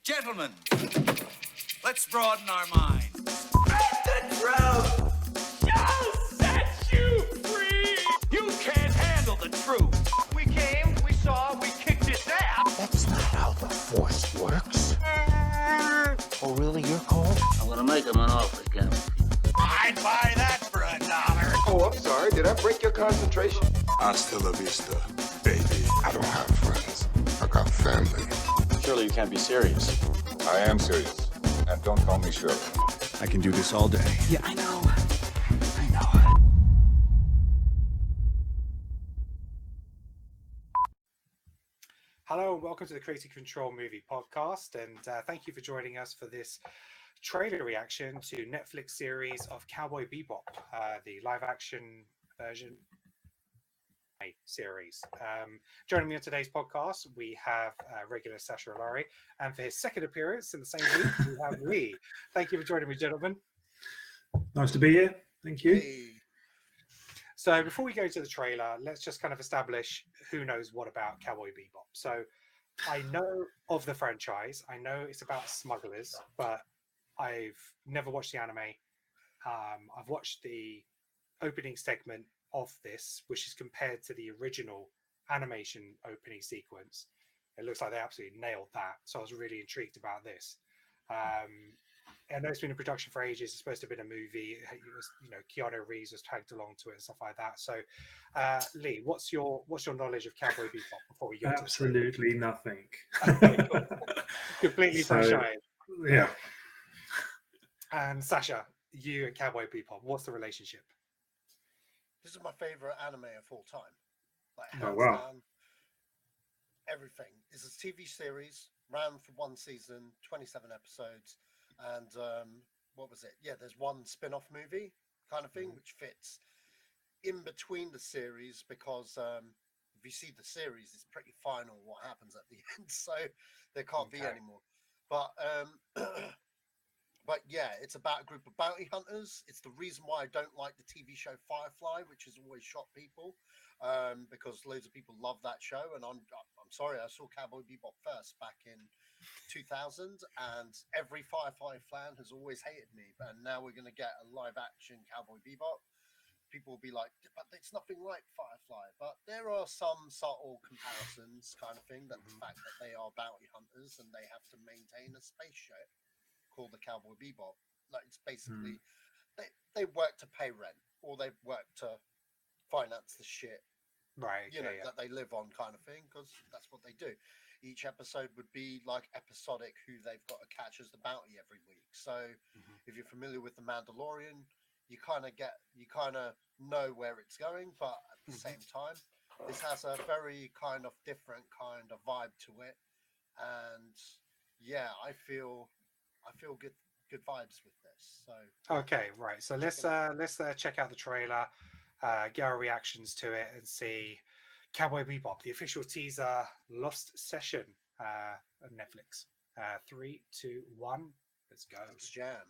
Gentlemen, let's broaden our minds. The truth shall set you free. You can't handle the truth. We came, we saw, we kicked its ass. That's not how the Force works. Oh, really? You're cold? I'm gonna make him an offer again. I'd buy that for $1. Oh, I'm sorry. Did I break your concentration? Hasta la vista, baby. I don't have friends. I got family. Surely you can't be serious. I am serious. And don't call me Shirley. I can do this all day. Yeah, I know. Hello and welcome to the Creative Control Movie Podcast, and thank you for joining us for this trailer reaction to Netflix series of Cowboy Bebop, the live-action version series. Joining me on today's podcast, we have regular Sacha and Lee, and for his second appearance in the same week, we have Lee. Thank you for joining me, gentlemen. Nice to be here. Thank you. Hey. So before we go to the trailer, let's just kind of establish who knows what about Cowboy Bebop. So I know of the franchise. I know it's about smugglers, but I've never watched the anime. I've watched the opening segment of this, which is compared to the original animation opening sequence. It looks like they absolutely nailed that. So I was really intrigued about this. I know it's been in production for ages. It's supposed to have been a movie. It was, Keanu Reeves was tagged along to it and stuff like that. So, Lee, what's your knowledge of Cowboy Bebop before we go? Absolutely nothing. Completely fresh eyes. Yeah. And Sacha, you and Cowboy Bebop, what's the relationship? This is my favorite anime of all time. Like, Oh, hands wow. down, everything. It's a TV series, ran for one season, 27 episodes, and what was it? Yeah, there's one spin-off movie kind of thing, which fits in between the series because if you see the series, it's pretty final what happens at the end, so there can't be any more. But But yeah, it's about a group of bounty hunters. It's the reason why I don't like the TV show Firefly, which has always shocked people, because loads of people love that show. And I'm sorry, I saw Cowboy Bebop first back in 2000, and every Firefly fan has always hated me. And now we're going to get a live-action Cowboy Bebop. People will be like, but it's nothing like Firefly. But there are some subtle comparisons, kind of thing, that the fact that they are bounty hunters and they have to maintain a spaceship called the Cowboy Bebop. Like, it's basically they work to pay rent, or they work to finance the shit, right? That they live on, kind of thing, because that's what they do. Each episode would be like episodic, who they've got to catch as the bounty every week. So if you're familiar with the Mandalorian, you kind of know where it's going, but at the same time, this has a very kind of different kind of vibe to it. And yeah, I feel good vibes with this. So okay, right. So let's check out the trailer, get our reactions to it, and see Cowboy Bebop, the official teaser, Lost Session on Netflix. 3, 2, 1, let's go. Let's jam.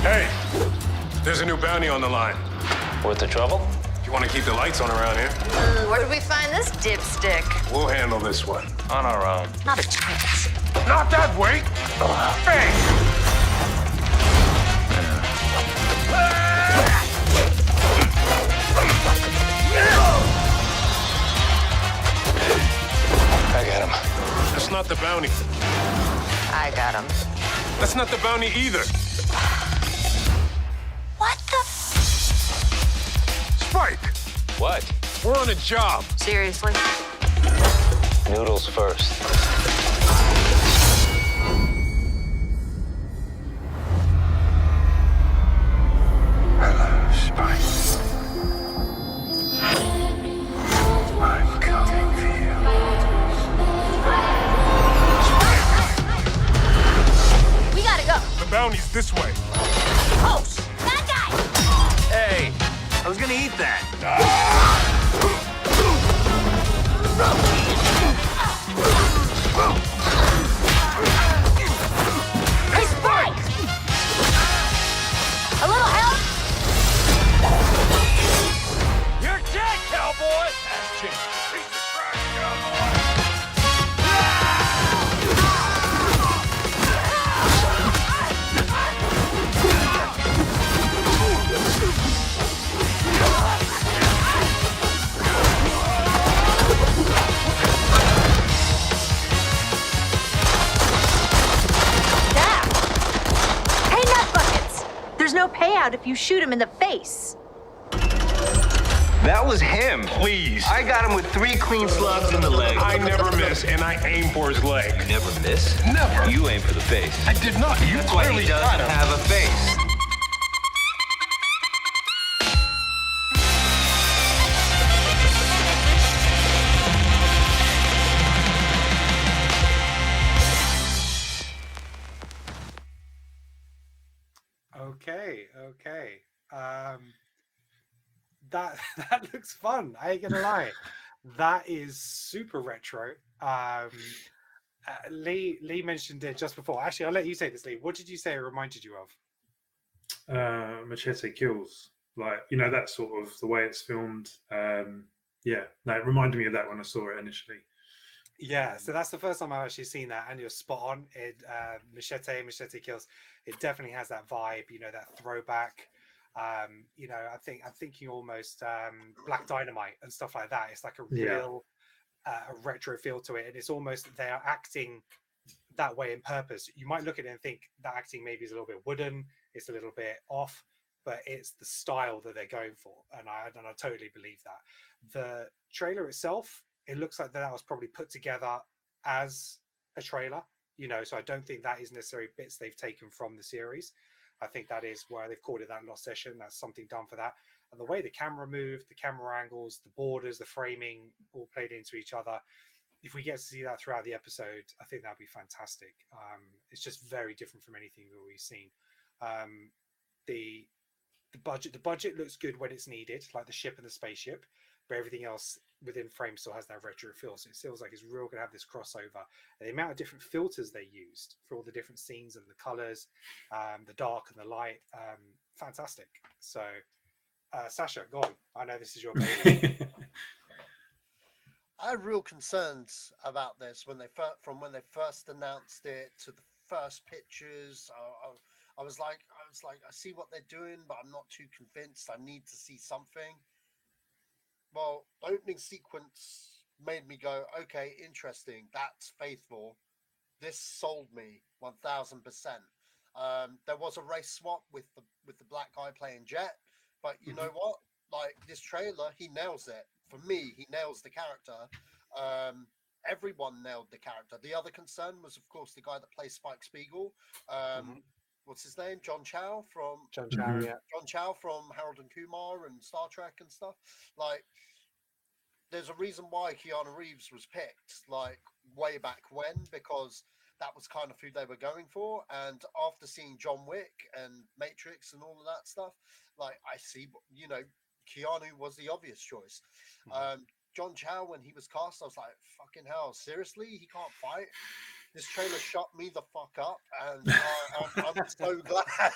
Hey, there's a new bounty on the line. Worth the trouble? You want to keep the lights on around here? Where did we find this dipstick? We'll handle this one. On our own. Not a chance. Not that way! Bang! I got him. That's not the bounty. I got him. That's not the bounty either. What the? Spike! What? We're on a job. Seriously? Noodles first. Hello, Spike. I'm coming for you. We gotta go. The bounty's this way. Oh, that guy! Hey, I was gonna eat that. Hey, Spike! There's no payout if you shoot him in the face. That was him. Please. I got him with 3 clean slugs in the leg. I never miss, and I aim for his leg. Never miss? Never. You aim for the face. I did not. You That's why clearly he doesn't got him. have a face. Okay. That looks fun. I ain't gonna lie. That is super retro. Lee mentioned it just before. Actually, I'll let you say this, Lee. What did you say it reminded you of? Machete Kills, like, you know, that sort of the way it's filmed. Yeah, no, it reminded me of that when I saw it initially. Yeah, so that's the first time I've actually seen that, and you're spot on. It Machete Kills. It definitely has that vibe, you know, that throwback. You know, I'm thinking almost Black Dynamite and stuff like that. It's like a real a retro feel to it, and it's almost they are acting that way in purpose. You might look at it and think that acting maybe is a little bit wooden, it's a little bit off, but it's the style that they're going for, and I totally believe that. The trailer itself, it looks like that was probably put together as a trailer, you know, so I don't think that is necessarily bits they've taken from the series. I think that is where they've called it that lost session. That's something done for that. And the way the camera moved, the camera angles, the borders, the framing all played into each other. If we get to see that throughout the episode, I think that'd be fantastic. It's just very different from anything that we've seen. The budget looks good when it's needed, like the ship and the spaceship, but everything else within frame still has that retro feel. So it feels like it's real going to have this crossover. And the amount of different filters they used for all the different scenes and the colors, the dark and the light, fantastic. So, Sasha, go on. I know this is your baby. I had real concerns about this when they first announced it to the first pictures. I was like, I see what they're doing, but I'm not too convinced. I need to see something. Well, the opening sequence made me go, okay, interesting. That's faithful. This sold me 1000%. There was a race swap with the black guy playing Jet, but you know what? Like, this trailer, he nails it. For me, he nails the character. Everyone nailed the character. The other concern was, of course, the guy that plays Spike Spiegel. What's his name? John Chow from John Chow from Harold and Kumar and Star Trek and stuff. Like, there's a reason why Keanu Reeves was picked, like, way back when, because that was kind of who they were going for. And after seeing John Wick and Matrix and all of that stuff, like, I see, you know, Keanu was the obvious choice. John Chow, when he was cast, I was like, fucking hell, seriously? He can't fight? This trailer shut me the fuck up, and I'm so glad.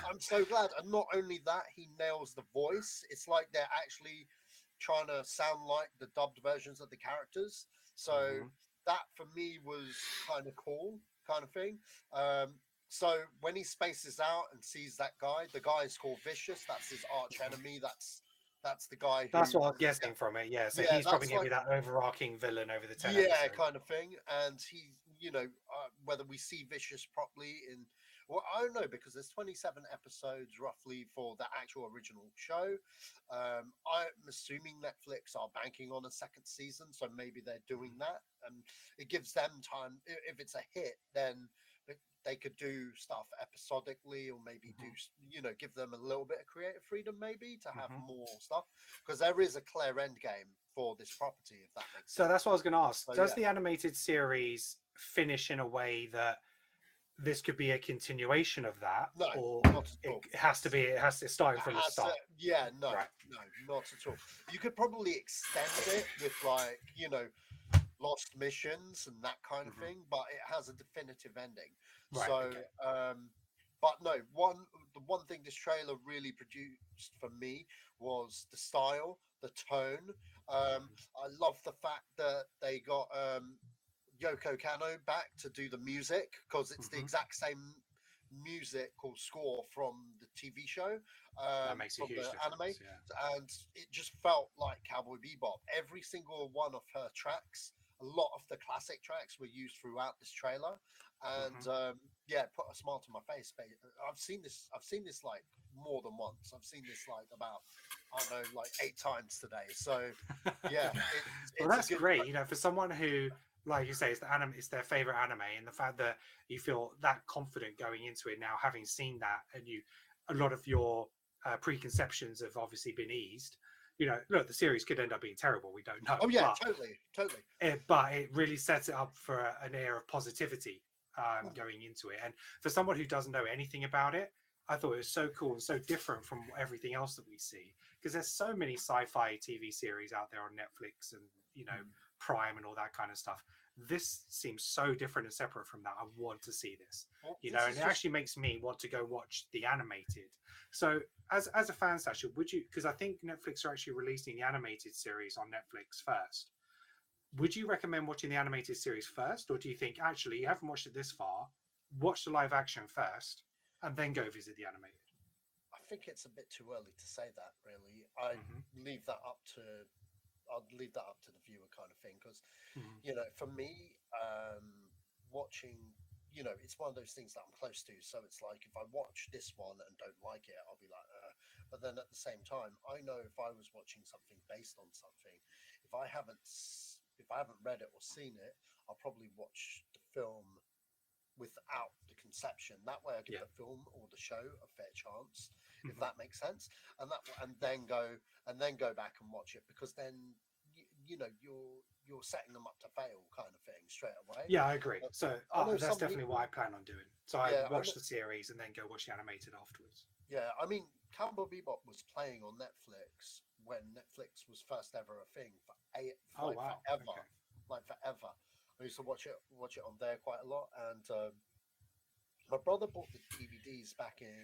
I'm so glad. And not only that, he nails the voice. It's like they're actually trying to sound like the dubbed versions of the characters. So that, for me, was kind of cool, kind of thing. So when he spaces out and sees that guy, the guy is called Vicious. That's his arch enemy. That's the guy. That's what I'm guessing from it. Yeah, so he's probably going to be that overarching villain over the 10 episodes. Kind of thing. And he, you know, whether we see Vicious properly in, well, I don't know, because there's 27 episodes roughly for the actual original show. I'm assuming Netflix are banking on a second season, so maybe they're doing that, and it gives them time. If it's a hit, then they could do stuff episodically, or maybe do, you know, give them a little bit of creative freedom, maybe, to have more stuff, because there is a clear end game for this property, if that makes sense. So that's what I was going to ask. So, Does the animated series finish in a way that this could be a continuation of that? No, or not at all. it has to start from the start? No, not at all. You could probably extend it with, like, you know, lost missions and that kind of thing, but it has a definitive ending. But no, the one thing this trailer really produced for me was the style, the tone. I love the fact that they got Yoko Kanno back to do the music, because it's the exact same music or score from the TV show. That makes a huge difference, and it just felt like Cowboy Bebop. Every single one of her tracks, a lot of the classic tracks, were used throughout this trailer, and put a smile to my face. I've seen this like more than once. I've seen this like about, I don't know, like 8 times today. So yeah, well, that's great. You know, for someone who, like you say, it's their favorite anime, and the fact that you feel that confident going into it now, having seen that, and a lot of your preconceptions have obviously been eased. You know, look, the series could end up being terrible. We don't know. Oh yeah, totally. But it really sets it up for an air of positivity going into it. And for someone who doesn't know anything about it, I thought it was so cool and so different from everything else that we see. Because there's so many sci-fi TV series out there on Netflix and, you know, Prime and all that kind of stuff. This seems so different and separate from that. I want to see this, you know, and it actually makes me want to go watch the animated. So as a fan, Sacha, would you, because I think Netflix are actually releasing the animated series on Netflix first. Would you recommend watching the animated series first? Or do you think, actually, you haven't watched it this far, watch the live action first and then go visit the animated? I think it's a bit too early to say that, really. I'd leave that up to the viewer kind of thing, because you know, for me, watching, you know, it's one of those things that I'm close to, so it's like if I watch this one and don't like it, I'll be like but then at the same time, I know if I was watching something based on something, if I haven't read it or seen it, I'll probably watch the film without the conception. That way I give the film or the show a fair chance, if that makes sense, and then go back and watch it, because then you know, you're setting them up to fail kind of thing straight away. Yeah, I agree. So that's definitely what I plan on doing. So I watch the series and then go watch the animated afterwards. Yeah, I mean, Cowboy Bebop was playing on Netflix when Netflix was first ever a thing forever. Like forever. I used to watch it on there quite a lot, and my brother bought the DVDs back in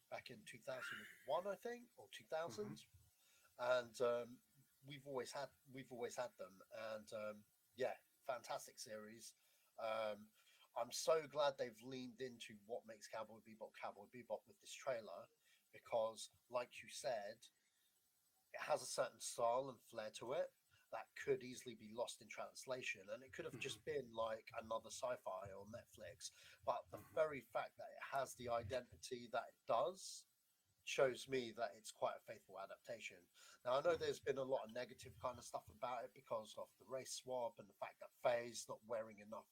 2001, I think, or 2000, and we've always had them, and yeah, fantastic series. I'm so glad they've leaned into what makes Cowboy Bebop with this trailer, because, like you said, it has a certain style and flair to it that could easily be lost in translation, and it could have just been like another sci-fi on Netflix. But the very fact that it has the identity that it does shows me that it's quite a faithful adaptation. Now, I know there's been a lot of negative kind of stuff about it because of the race swap and the fact that Faye's not wearing enough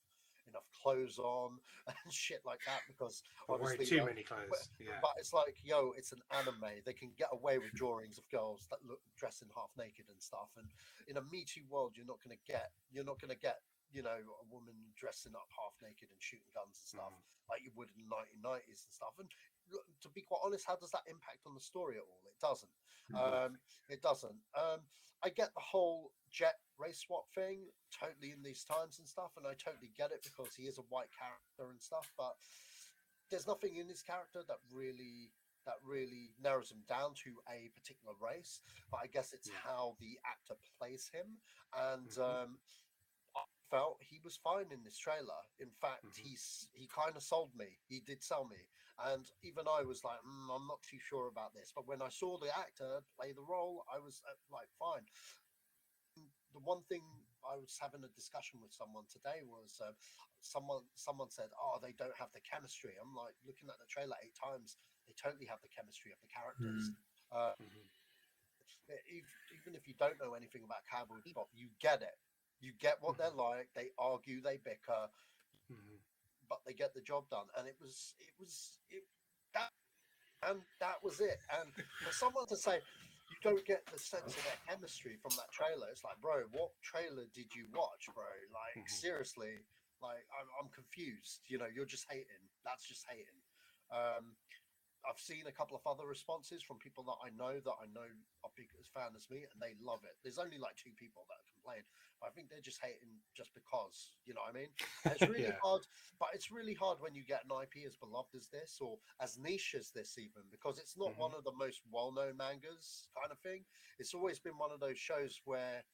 clothes on and shit like that, because obviously too many clothes. But it's like, yo, it's an anime. They can get away with drawings of girls that look dressing half naked and stuff. And in a Me Too world, you're not gonna get, you know, a woman dressing up half naked and shooting guns and stuff like you would in the 1990s and stuff. And to be quite honest, how does that impact on the story at all? It doesn't. It doesn't. I get the whole Jet race swap thing totally in these times and stuff, and I totally get it because he is a white character and stuff, but there's nothing in his character that really narrows him down to a particular race. But I guess it's how the actor plays him, and I felt he was fine in this trailer. In fact, he kind of sold me. He did sell me, and even I was like, I'm not too sure about this. But when I saw the actor play the role, I was like, fine. The one thing I was having a discussion with someone today was someone said, "Oh, they don't have the chemistry." I'm like, looking at the trailer 8 times, they totally have the chemistry of the characters. Even if you don't know anything about Cowboy Bebop, you get it. You get what they're like. They argue, they bicker, but they get the job done. And that was it. And for someone to say, you don't get the sense of their chemistry from that trailer, it's like, bro, what trailer did you watch, bro? Like, seriously, like, I'm confused. You know, you're just hating. That's just hating. I've seen a couple of other responses from people that I know are big as fan as me, and they love it. There's only like 2 people that complain. I think they're just hating just because, you know what I mean? And it's really hard, but it's really hard when you get an IP as beloved as this, or as niche as this even, because it's not one of the most well-known mangas kind of thing. It's always been one of those shows where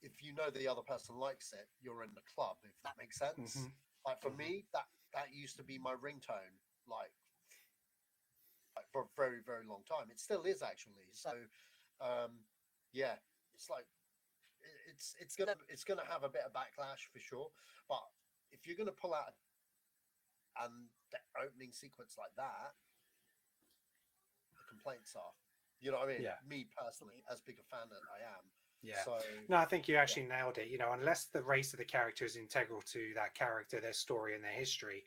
if you know the other person likes it, you're in the club, if that makes sense. Like for me, that used to be my ringtone, like for a very, very long time. It still is, actually. So yeah, it's like it's gonna have a bit of backlash for sure, but if you're gonna pull out and the opening sequence like that, complaints are. You know what I mean? Yeah. Me personally, as big a fan that I am. Yeah. So No, I think you actually nailed it. You know, unless the race of the character is integral to that character, their story, and their history,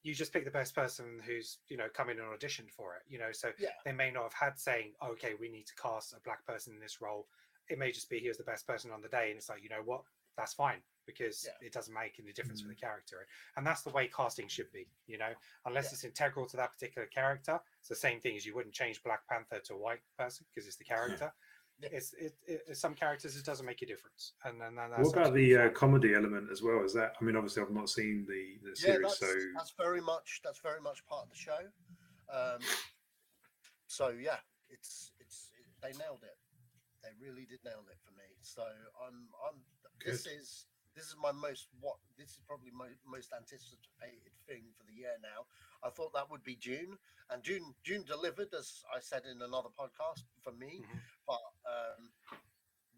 you just pick the best person who's, you know, come in and auditioned for it. You know, so they may not have had saying, okay, we need to cast a black person in this role. It may just be he was the best person on the day, and it's like, you know what, that's fine, because it doesn't make any difference for the character, and that's the way casting should be. You know, unless it's integral to that particular character. It's the same thing as you wouldn't change Black Panther to a white person because it's the character. It's some characters it doesn't make a difference. And then that's what about the comedy element as well? Is that, I mean, obviously I've not seen the series, that's very much part of the show. So yeah, it's they nailed it. They really did nail it for me. So this is probably my most anticipated thing for the year now. I thought that would be June, and June delivered, as I said in another podcast for me. But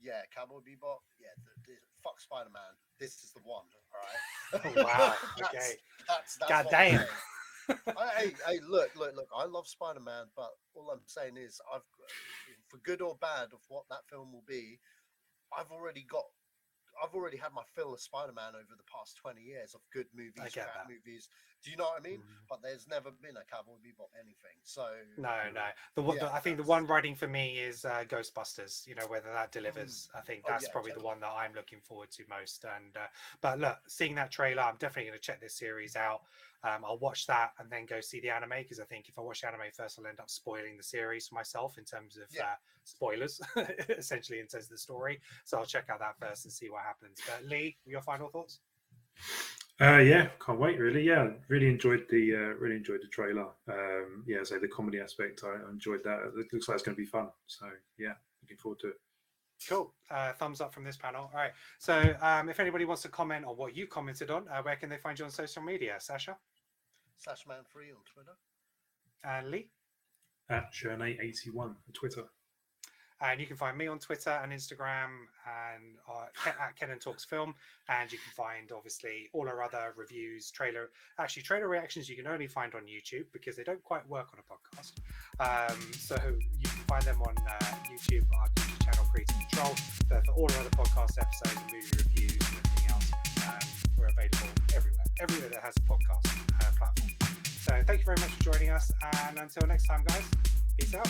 yeah, Cowboy Bebop, fuck Spider-Man. This is the one. All right. Oh, wow. Okay. That's God damn. Hey, look. I love Spider-Man, but all I'm saying is, for good or bad of what that film will be, I've already had my fill of Spider-Man over the past 20 years of good movies, bad movies. Do you know what I mean? But there's never been a Cowboy Bebop anything. So no. I think the one writing for me is Ghostbusters. You know, whether that delivers. I think that's probably the one that I'm looking forward to most. And but look, seeing that trailer, I'm definitely going to check this series out. I'll watch that and then go see the anime, because I think if I watch the anime first, I'll end up spoiling the series for myself in terms of spoilers, essentially in terms of the story. So I'll check out that first and see what happens. But Lee, your final thoughts? Yeah, can't wait. Really, really enjoyed the trailer. So the comedy aspect, I enjoyed that. It looks like it's going to be fun. So yeah, looking forward to it. Cool. Thumbs up from this panel. All right. So if anybody wants to comment on what you commented on, where can they find you on social media? Sasha? SashMan3 on Twitter. And Lee? At Journey81 on Twitter. And you can find me on Twitter and Instagram and at Kenan Talks Film. And you can find, obviously, all our other reviews, trailer reactions you can only find on YouTube because they don't quite work on a podcast. So you can find them on YouTube, our YouTube channel, Creative Control. But for all our other podcast episodes and movie reviews and everything else, we're available everywhere that has a podcast platform. So thank you very much for joining us. And until next time, guys, peace out.